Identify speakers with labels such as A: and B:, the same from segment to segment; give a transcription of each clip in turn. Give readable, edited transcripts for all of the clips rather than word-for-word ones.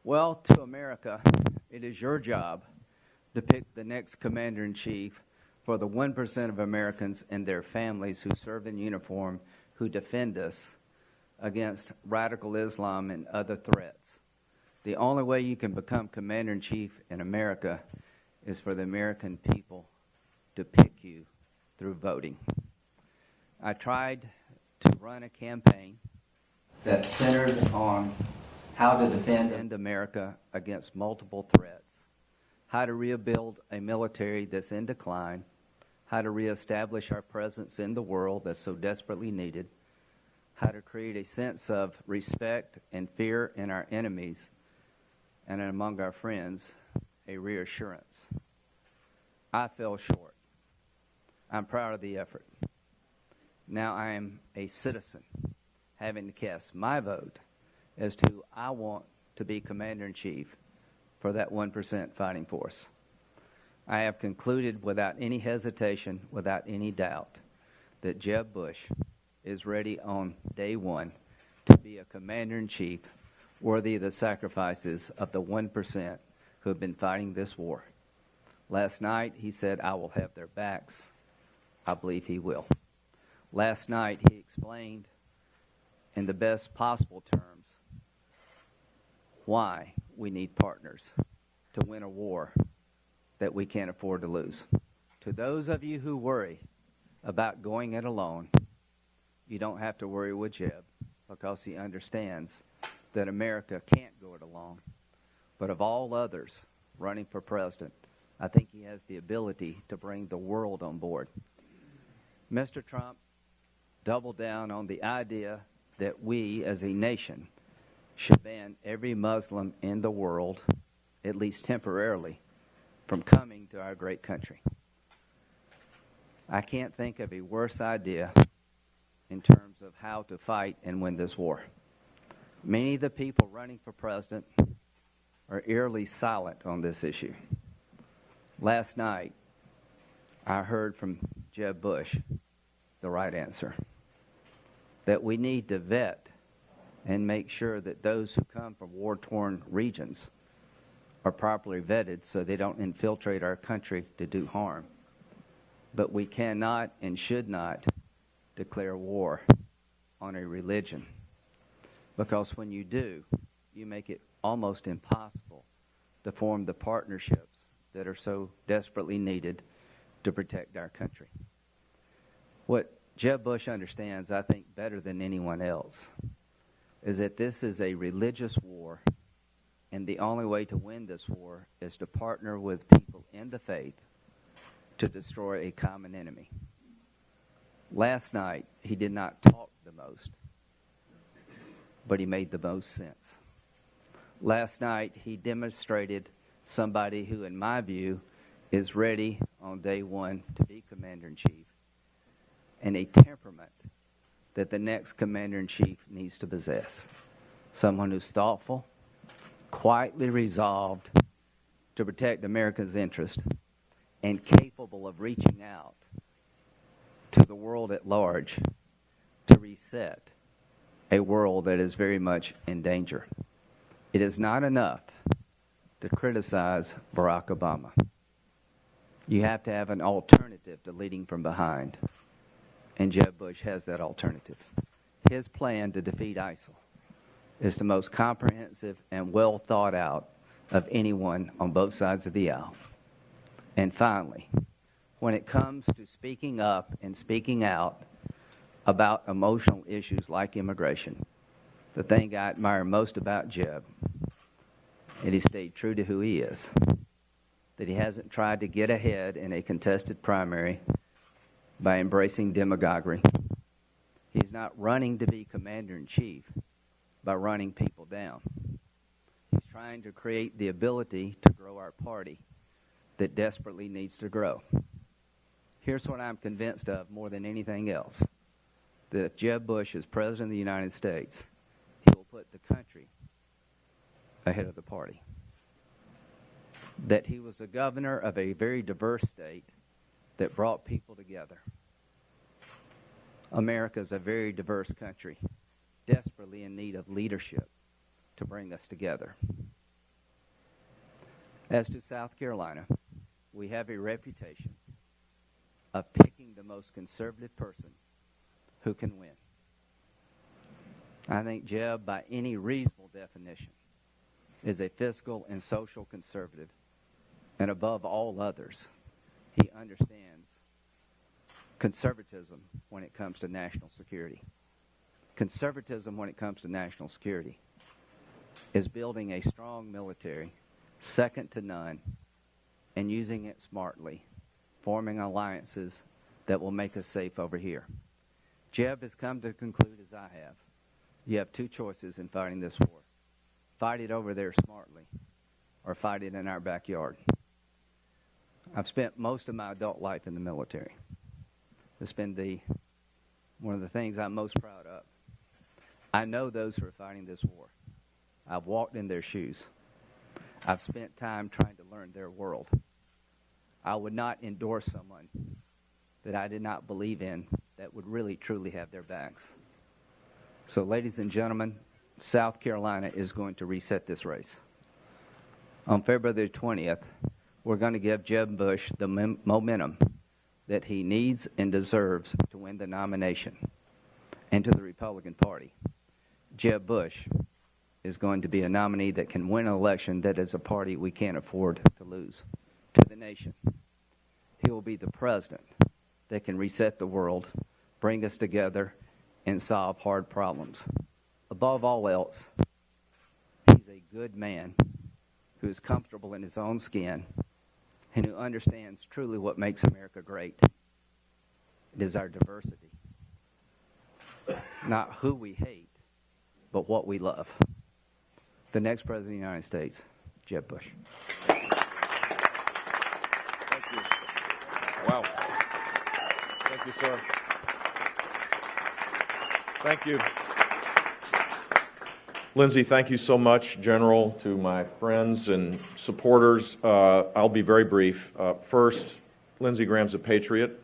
A: Well, to America, it is your job to pick the next commander-in-chief for the 1% of Americans and their families who serve in uniform, who defend us against radical Islam and other threats. The only way you can become commander-in-chief in America is for the American people to pick you through voting. I tried to run a campaign that centered on how to defend America against multiple threats, how to rebuild a military that's in decline, how to reestablish our presence in the world that's so desperately needed, how to create a sense of respect and fear in our enemies and among our friends, a reassurance. I fell short. I'm proud of the effort. Now I am a citizen, having to cast my vote as to who I want to be commander-in-chief for that 1% fighting force. I have concluded without any hesitation, without any doubt, that Jeb Bush is ready on day one to be a commander-in-chief worthy of the sacrifices of the 1% who have been fighting this war. Last night, he said, I will have their backs. I believe he will. Last night, he explained in the best possible terms why we need partners to win a war that we can't afford to lose. To those of you who worry about going it alone, you don't have to worry with Jeb, because he understands that America can't go it alone. But of all others running for president, I think he has the ability to bring the world on board. Mr. Trump doubled down on the idea that we as a nation should ban every Muslim in the world, at least temporarily, from coming to our great country. I can't think of a worse idea in terms of how to fight and win this war. Many of the people running for president are eerily silent on this issue. Last night, I heard from Jeb Bush the right answer, that we need to vet and make sure that those who come from war-torn regions are properly vetted so they don't infiltrate our country to do harm. But we cannot and should not declare war on a religion, because when you do, you make it almost impossible to form the partnerships that are so desperately needed to protect our country. What Jeb Bush understands, I think, better than anyone else, is that this is a religious war, and the only way to win this war is to partner with people in the faith to destroy a common enemy. Last night, he did not talk the most, but he made the most sense. Last night, he demonstrated somebody who, in my view, is ready on day one to be commander-in-chief, and a temperament that the next commander-in-chief needs to possess. Someone who's thoughtful, quietly resolved to protect America's interest, and capable of reaching out to the world at large to reset a world that is very much in danger. It is not enough to criticize Barack Obama. You have to have an alternative to leading from behind. And Jeb Bush has that alternative. His plan to defeat ISIL is the most comprehensive and well thought out of anyone on both sides of the aisle. And finally, when it comes to speaking up and speaking out about emotional issues like immigration, the thing I admire most about Jeb is he stayed true to who he is, that he hasn't tried to get ahead in a contested primary by embracing demagoguery. He's not running to be commander-in-chief by running people down. He's trying to create the ability to grow our party that desperately needs to grow. Here's what I'm convinced of more than anything else, that if Jeb Bush is president of the United States, he will put the country ahead of the party. That he was the governor of a very diverse state that brought people together. America is a very diverse country, desperately in need of of leadership to bring us together. As to South Carolina, we have a reputation of picking the most conservative person who can win. I think Jeb, by any reasonable definition, is a fiscal and social conservative, and above all others, he understands conservatism when it comes to national security. Conservatism when it comes to national security is building a strong military, second to none, and using it smartly, forming alliances that will make us safe over here. Jeb has come to conclude, as I have, you have two choices in fighting this war. Fight it over there smartly, or fight it in our backyard. I've spent most of my adult life in the military. It's been one of the things I'm most proud of. I know those who are fighting this war. I've walked in their shoes. I've spent time trying to learn their world. I would not endorse someone that I did not believe in that would really, truly have their backs. So, ladies and gentlemen, South Carolina is going to reset this race. On February the 20th, we're going to give Jeb Bush the momentum that he needs and deserves to win the nomination. And to the Republican Party, Jeb Bush is going to be a nominee that can win an election that is a party we can't afford to lose. To the nation, he will be the president that can reset the world, bring us together, and solve hard problems. Above all else, he's a good man who is comfortable in his own skin and who understands truly what makes America great. It is our diversity. Not who we hate, but what we love. The next President of the United States, Jeb Bush.
B: Thank you. Wow. Thank you, sir. Thank you. Lindsey, thank you so much, General, to my friends and supporters. I'll be very brief. First, Lindsey Graham's a patriot.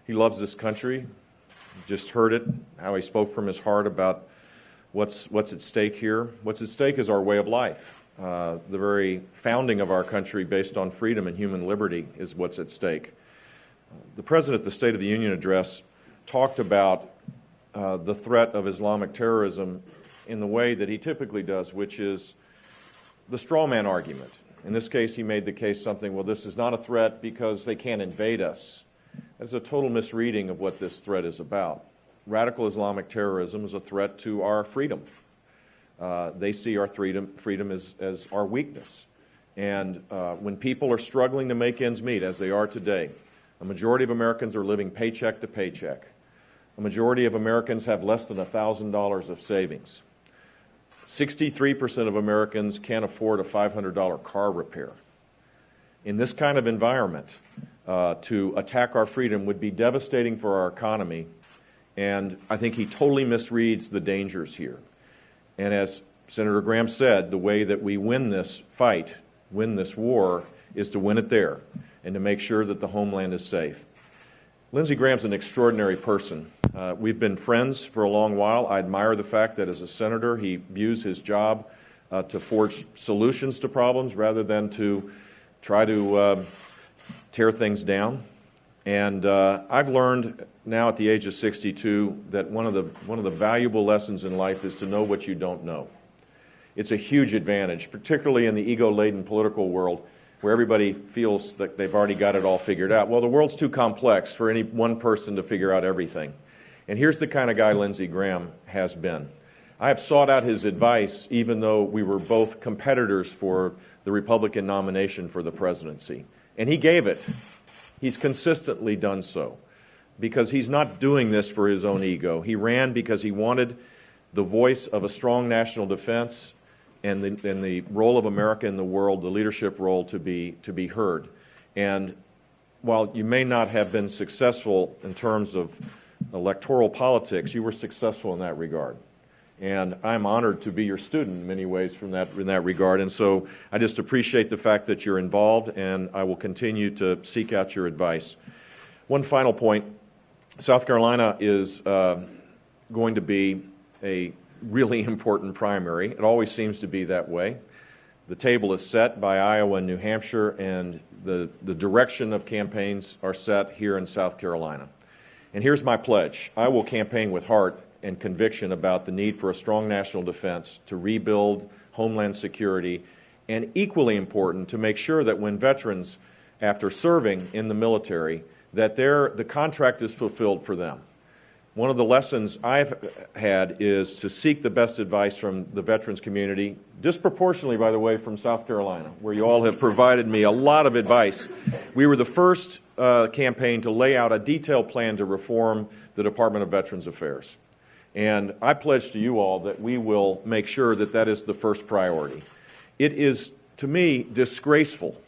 B: He loves this country. You just heard it, how he spoke from his heart about what's at stake here. What's at stake is our way of life. The very founding of our country based on freedom and human liberty is what's at stake. The President at the State of the Union address talked about the threat of Islamic terrorism in the way that he typically does, which is the straw man argument. In this case, he made the case something, well, this is not a threat because they can't invade us. That's a total misreading of what this threat is about. Radical Islamic terrorism is a threat to our freedom. They see our freedom as our weakness. And when people are struggling to make ends meet, as they are today, a majority of Americans are living paycheck to paycheck. A majority of Americans have less than $1,000 of savings. 63% of Americans can't afford a $500 car repair. In this kind of environment, to attack our freedom would be devastating for our economy, and I think he totally misreads the dangers here. And as Senator Graham said, the way that we win this fight, win this war, is to win it there and to make sure that the homeland is safe. Lindsey Graham's an extraordinary person. We've been friends for a long while. I admire the fact that as a senator, he views his job to forge solutions to problems rather than to try to tear things down. And I've learned now at the age of 62 that one of the valuable lessons in life is to know what you don't know. It's a huge advantage, particularly in the ego-laden political world, where everybody feels that they've already got it all figured out. Well, the world's too complex for any one person to figure out everything. And here's the kind of guy Lindsey Graham has been. I have sought out his advice even though we were both competitors for the Republican nomination for the presidency. And he gave it. He's consistently done so because he's not doing this for his own ego. He ran because he wanted the voice of a strong national defense and the role of America in the world, the leadership role, to be heard. And while you may not have been successful in terms of electoral politics, you were successful in that regard. And I'm honored to be your student in many ways in that regard. And so I just appreciate the fact that you're involved, and I will continue to seek out your advice. One final point. South Carolina is going to be a really important primary. It always seems to be that way. The table is set by Iowa and New Hampshire, and the direction of campaigns are set here in South Carolina. And here's my pledge. I will campaign with heart and conviction about the need for a strong national defense to rebuild homeland security, and equally important, to make sure that when veterans, after serving in the military, that the contract is fulfilled for them. One of the lessons I've had is to seek the best advice from the veterans community, disproportionately, by the way, from South Carolina, where you all have provided me a lot of advice. We were the first campaign to lay out a detailed plan to reform the Department of Veterans Affairs. And I pledge to you all that we will make sure that that is the first priority. It is, to me, disgraceful.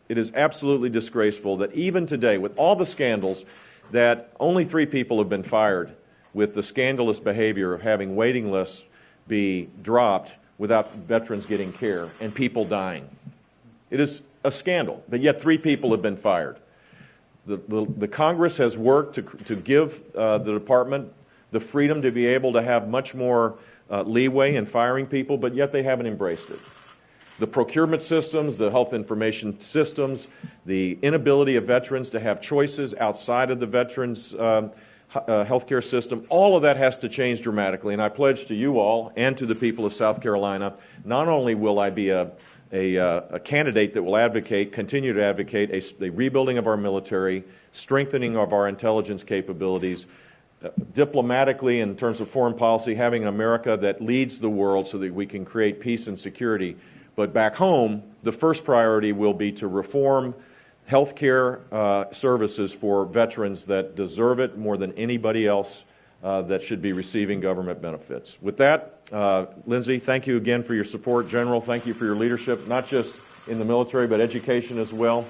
B: It is absolutely disgraceful that even today, with all the scandals, that only 3 people have been fired with the scandalous behavior of having waiting lists be dropped without veterans getting care and people dying. It is a scandal, but yet 3 people have been fired. The Congress has worked to give the department the freedom to be able to have much more leeway in firing people, but yet they haven't embraced it. The procurement systems, the health information systems, the inability of veterans to have choices outside of the veterans' healthcare system, all of that has to change dramatically. And I pledge to you all and to the people of South Carolina, not only will I be a candidate that will continue to advocate a rebuilding of our military, strengthening of our intelligence capabilities, diplomatically in terms of foreign policy, having an America that leads the world so that we can create peace and security. But back home, the first priority will be to reform health care services for veterans that deserve it more than anybody else that should be receiving government benefits. With that, Lindsey, thank you again for your support. General, thank you for your leadership, not just in the military, but education as well.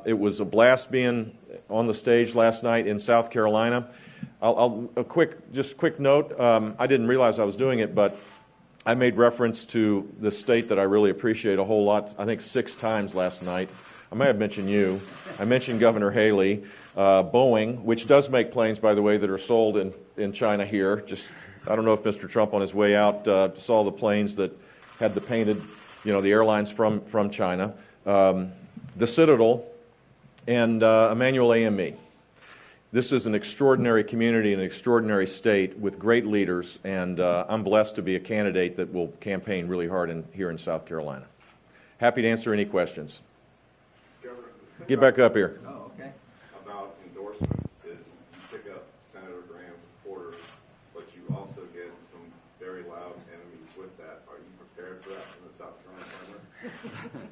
B: It was a blast being on the stage last night in South Carolina. A quick note. I didn't realize I was doing it, but I made reference to the state that I really appreciate a whole lot, I think 6 times last night. I may have mentioned you. I mentioned Governor Haley, Boeing, which does make planes, by the way, that are sold in China here. I don't know if Mr. Trump on his way out saw the planes that had the painted, the airlines from China. The Citadel and Emmanuel AME. This is an extraordinary community, an extraordinary state with great leaders, and I'm blessed to be a candidate that will campaign really hard here in South Carolina. Happy to answer any questions.
C: Governor,
B: get back up here.
A: Oh, okay.
C: About endorsement is you pick up Senator Graham's supporters, but you also get some very loud enemies with that. Are you prepared for that from the South Carolina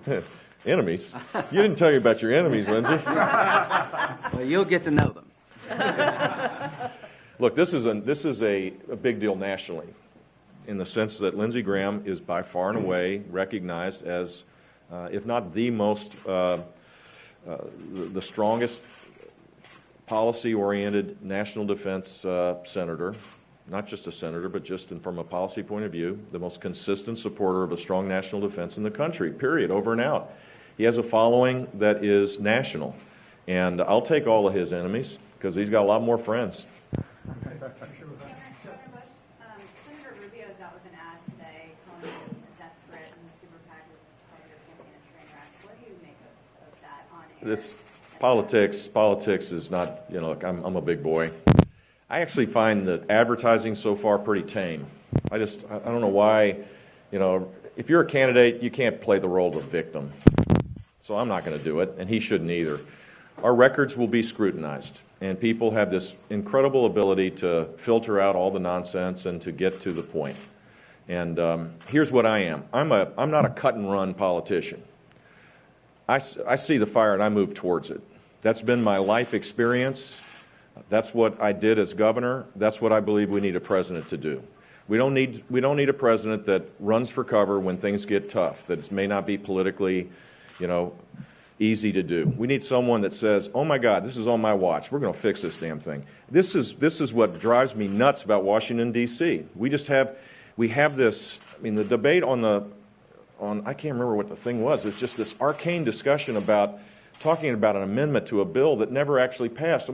C: primary?
B: Enemies? You didn't tell me about your enemies, Lindsey.
A: Well, you'll get to know them.
B: Look, this is a big deal nationally, in the sense that Lindsey Graham is by far and away recognized as, if not the most, the strongest policy-oriented national defense senator, not just a senator, but just from a policy point of view, the most consistent supporter of a strong national defense in the country, period, over and out. He has a following that is national, and I'll take all of his enemies, because he's got a lot more friends.
D: Senator Rubio is out with an ad today calling it a death threat, and the super PAC was calling your campaign a train wreck. What do you make of that on air?
B: This politics is not, look, I'm a big boy. I actually find that advertising so far pretty tame. I don't know why, if you're a candidate, you can't play the role of a victim. So I'm not going to do it, and he shouldn't either. Our records will be scrutinized, and people have this incredible ability to filter out all the nonsense and to get to the point. And here's what I am. I'm not a cut-and-run politician. I see the fire and I move towards it. That's been my life experience. That's what I did as governor. That's what I believe we need a president to do. We don't need a president that runs for cover when things get tough, that may not be politically, easy to do. We need someone that says, oh my God, this is on my watch. We're going to fix this damn thing. This is what drives me nuts about Washington, D.C. We have this, the debate on I can't remember what the thing was. It's just this arcane discussion about talking about an amendment to a bill that never actually passed.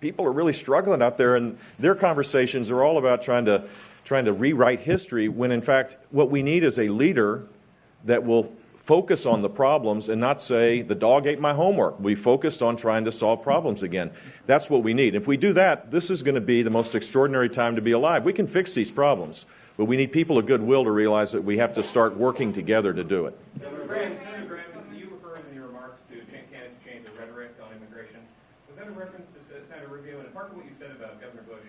B: People are really struggling out there, and their conversations are all about trying to trying to rewrite history, when in fact what we need is a leader that will focus on the problems and not say, the dog ate my homework. We focused on trying to solve problems again. That's what we need. If we do that, this is going to be the most extraordinary time to be alive. We can fix these problems, but we need people of goodwill to realize that we have to start working together to do it.
E: Senator Graham, you referred in your remarks to candidates change their rhetoric on immigration. Was that a reference to Senator Rubio? And apart from what you said about Governor Bush,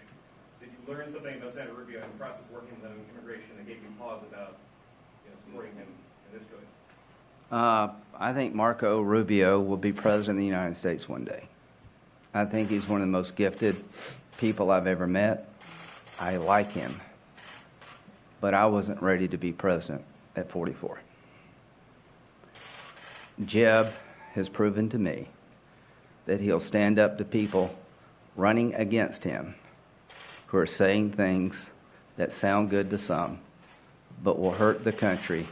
E: did you learn something about Senator Rubio in the process of working with him on immigration that gave you pause about supporting him in this choice?
A: I think Marco Rubio will be president of the United States one day. I think he's one of the most gifted people I've ever met. I like him. But I wasn't ready to be president at 44. Jeb has proven to me that he'll stand up to people running against him who are saying things that sound good to some, but will hurt the country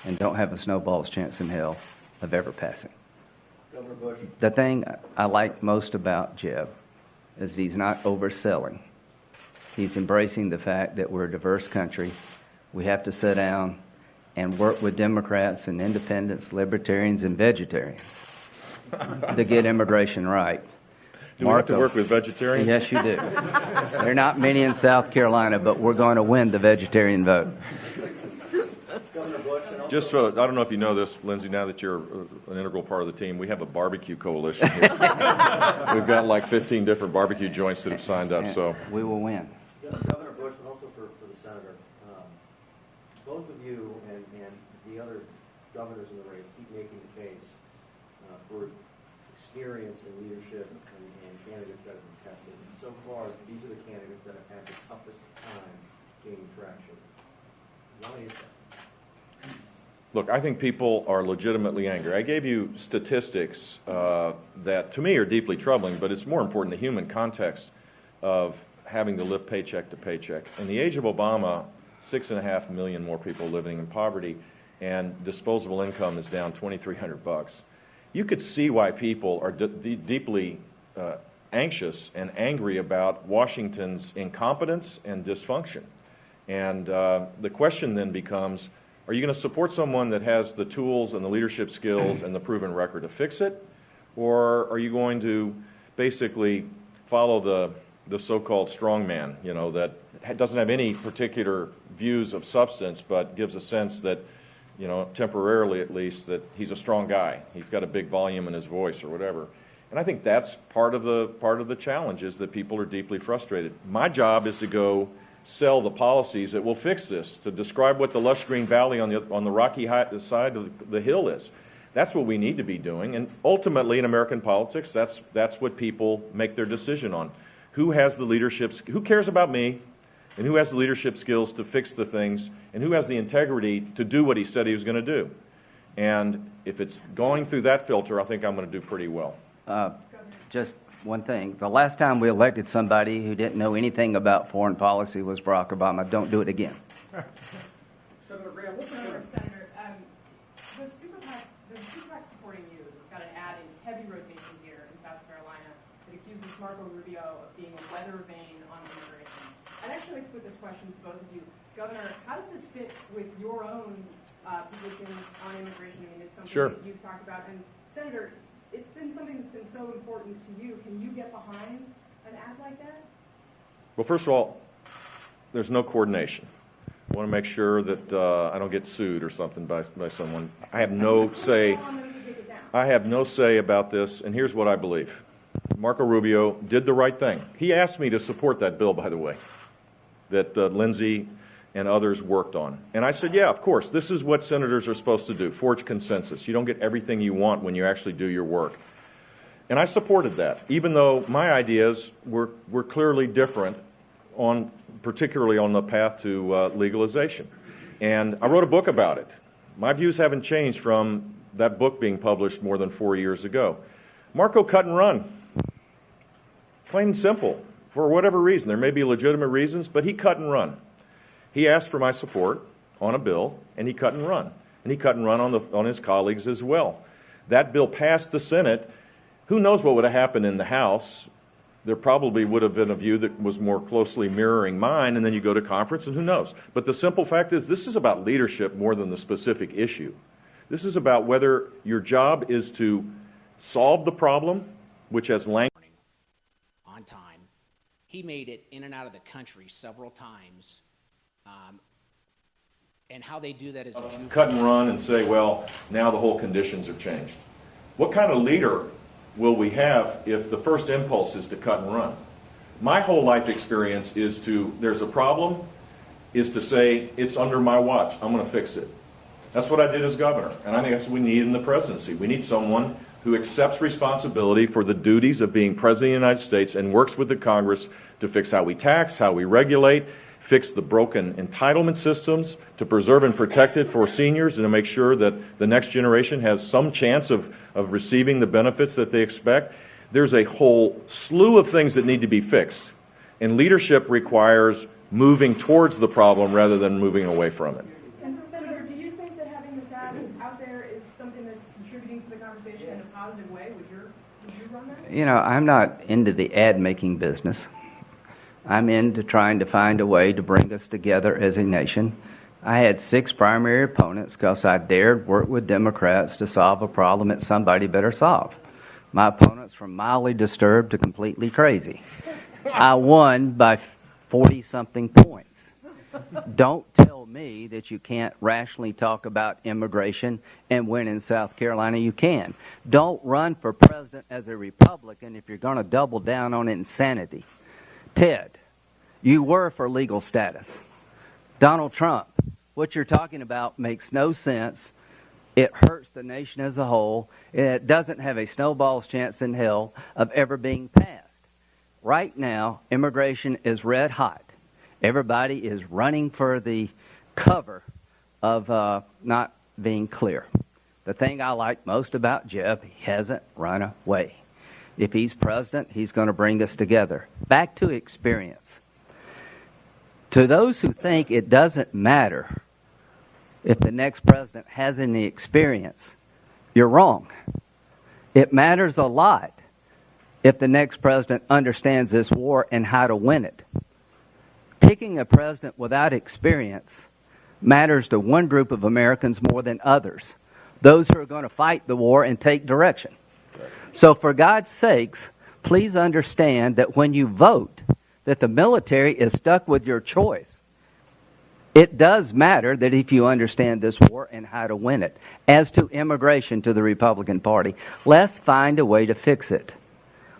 A: and don't have a snowball's chance in hell of ever passing.
F: Governor Bush.
A: The thing I like most about Jeb is he's not overselling. He's embracing the fact that we're a diverse country. We have to sit down and work with Democrats and independents, libertarians, and vegetarians to get immigration right.
B: Do we have to work with vegetarians?
A: Yes, you do. There are not many in South Carolina, but we're going to win the vegetarian vote.
B: Just so, I don't know if you know this, Lindsey, now that you're an integral part of the team, we have a barbecue coalition here. We've got like 15 different barbecue joints that have signed up, so.
A: We will win.
F: Governor Bush, and also for the senator, both of you and the other governors in the race keep making the case for experience in leadership and candidates that have been tested. And so far, these are the candidates that have had the toughest time gaining traction. Why is that?
B: Look, I think people are legitimately angry. I gave you statistics that to me are deeply troubling, but it's more important the human context of having to live paycheck to paycheck. In the age of Obama, 6.5 million more people living in poverty, and disposable income is down $2,300. You could see why people are deeply anxious and angry about Washington's incompetence and dysfunction. And the question then becomes, are you going to support someone that has the tools and the leadership skills and the proven record to fix it? Or are you going to basically follow the so-called strong man, that doesn't have any particular views of substance, but gives a sense that, temporarily at least, that he's a strong guy. He's got a big volume in his voice or whatever. And I think that's part of the challenge, is that people are deeply frustrated. My job is to go sell the policies that will fix this, to describe what the lush green valley on the rocky side of the hill is. That's what we need to be doing, and ultimately in American politics, that's what people make their decision on. Who has the leadership? Who cares about me, and who has the leadership skills to fix the things, and who has the integrity to do what he said he was going to do? And if it's going through that filter, I think I'm going to do pretty well.
A: Just one thing. The last time we elected somebody who didn't know anything about foreign policy was Barack Obama. Don't do it again.
E: Senator Graham,
D: Senator, the super PAC supporting you has got an ad in heavy rotation here in South Carolina that accuses Marco Rubio of being a weather vane on immigration. I'd actually like to put this question to both of you. Governor, how does this fit with your own positions on immigration? I mean, it's something that you've talked about. And Senator, it's been something that's been so important to you. Can you get behind an ad like that?
B: Well, first of all, there's no coordination. I want to make sure that I don't get sued or something by someone. I have no say. I have no say about this, and here's what I believe. Marco Rubio did the right thing. He asked me to support that bill, by the way, that Lindsey and others worked on. And I said, yeah, of course, this is what senators are supposed to do, forge consensus. You don't get everything you want when you actually do your work. And I supported that, even though my ideas were clearly different, particularly on the path to legalization. And I wrote a book about it. My views haven't changed from that book being published more than 4 years ago. Marco cut and run. Plain and simple. For whatever reason. There may be legitimate reasons, but he cut and run. He asked for my support on a bill, and he cut and run. And he cut and run on his colleagues as well. That bill passed the Senate. Who knows what would have happened in the House there probably would have been a view that was more closely mirroring mine, and then you go to conference, and who knows. But the simple fact is, this is about leadership more than the specific issue. This is about whether your job is to solve the problem, which has language.
G: On time. He made it in and out of the country several times. And how they do that is
B: Cut and run and say, well, now the whole conditions have changed. What kind of leader will we have if the first impulse is to cut and run? My whole life experience is there's a problem, is to say, it's under my watch, I'm going to fix it. That's what I did as governor, and I think that's what we need in the presidency. We need someone who accepts responsibility for the duties of being President of the United States and works with the Congress to fix how we tax, how we regulate, fix the broken entitlement systems, to preserve and protect it for seniors, and to make sure that the next generation has some chance of receiving the benefits that they expect. There's a whole slew of things that need to be fixed, and leadership requires moving towards the problem rather than moving away from it.
D: And so, Senator, do you think that having this ad out there is something that's contributing to the conversation in a positive way? Would you run that?
A: You know, I'm not into the ad-making business. I'm into trying to find a way to bring us together as a nation. I had 6 primary opponents because I dared work with Democrats to solve a problem that somebody better solve. My opponents from mildly disturbed to completely crazy. I won by 40-something points. Don't tell me that you can't rationally talk about immigration and win in South Carolina. You can. Don't run for president as a Republican if you're going to double down on insanity. Ted, you were for legal status. Donald Trump, what you're talking about makes no sense. It hurts the nation as a whole. It doesn't have a snowball's chance in hell of ever being passed. Right now, immigration is red hot. Everybody is running for the cover of not being clear. The thing I like most about Jeb, he hasn't run away. If he's president, he's going to bring us together. Back to experience. To those who think it doesn't matter if the next president has any experience, you're wrong. It matters a lot if the next president understands this war and how to win it. Picking a president without experience matters to one group of Americans more than others, those who are going to fight the war and take direction. So for God's sakes, please understand that when you vote, that the military is stuck with your choice. It does matter that if you understand this war and how to win it. As to immigration to the Republican Party, let's find a way to fix it.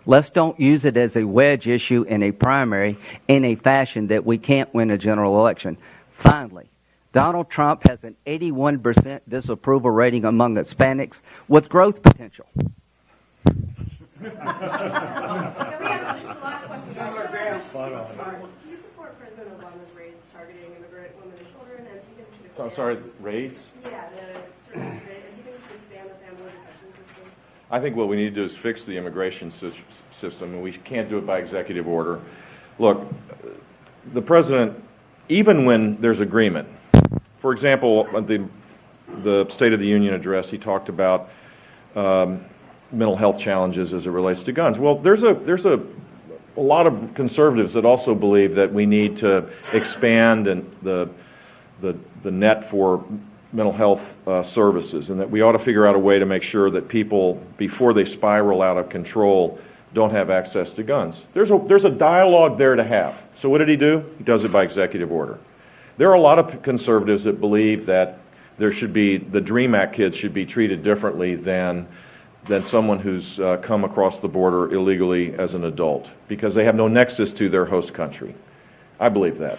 A: Let's don't use it as a wedge issue in a primary in a fashion that we can't win a general election. Finally, Donald Trump has an 81% disapproval rating among Hispanics with growth potential.
D: We have just the last question. Do you support President Obama's raids targeting immigrant women and children? And do you think we should
B: I'm sorry, raids?
D: Yeah, the certain rate. And do you think we should expand the family protection system?
B: I think what we need to do is fix the immigration system, and we can't do it by executive order. Look, the president, even when there's agreement, for example, the State of the Union address, he talked about mental health challenges as it relates to guns. Well, there's a lot of conservatives that also believe that we need to expand the net for mental health services, and that we ought to figure out a way to make sure that people, before they spiral out of control, don't have access to guns. There's a dialogue there to have. So what did he do? He does it by executive order. There are a lot of conservatives that believe that the DREAM Act kids should be treated differently than someone who's come across the border illegally as an adult, because they have no nexus to their host country. I believe that.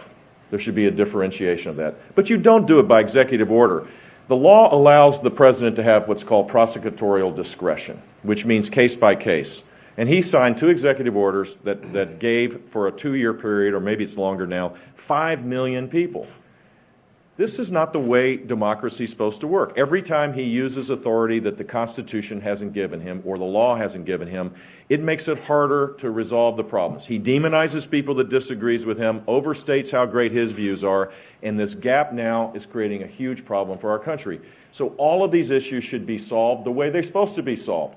B: There should be a differentiation of that. But you don't do it by executive order. The law allows the president to have what's called prosecutorial discretion, which means case by case. And he signed 2 executive orders that gave, for a 2-year period, or maybe it's longer now, 5 million people. This is not the way democracy is supposed to work. Every time he uses authority that the Constitution hasn't given him or the law hasn't given him, it makes it harder to resolve the problems. He demonizes people that disagrees with him, overstates how great his views are, and this gap now is creating a huge problem for our country. So all of these issues should be solved the way they're supposed to be solved.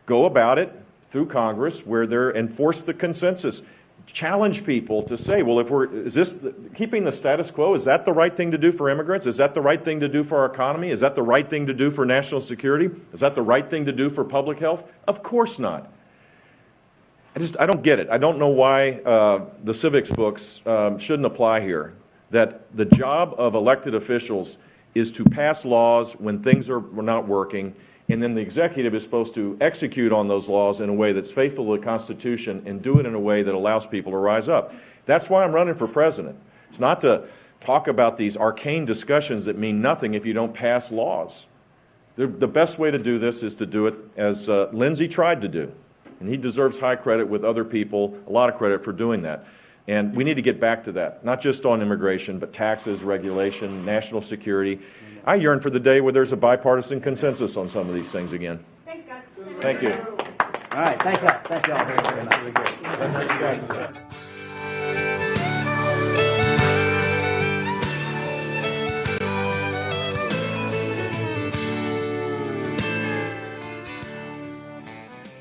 B: Go about it through Congress where they're enforce the consensus. Challenge people to say, well, is this keeping the status quo? Is that the right thing to do for immigrants? Is that the right thing to do for our economy? Is that the right thing to do for national security? Is that the right thing to do for public health? Of course not. I don't get it. I don't know why the civics books shouldn't apply here. That the job of elected officials is to pass laws when things are not working, and then the executive is supposed to execute on those laws in a way that's faithful to the Constitution and do it in a way that allows people to rise up. That's why I'm running for president. It's not to talk about these arcane discussions that mean nothing if you don't pass laws. The best way to do this is to do it as Lindsey tried to do. And he deserves high credit with other people, a lot of credit for doing that. And we need to get back to that, not just on immigration, but taxes, regulation, national security. I yearn for the day where there's a bipartisan consensus on some of these things again.
D: Thanks, guys.
B: Thank you.
A: All right, thank you all very much. Really good.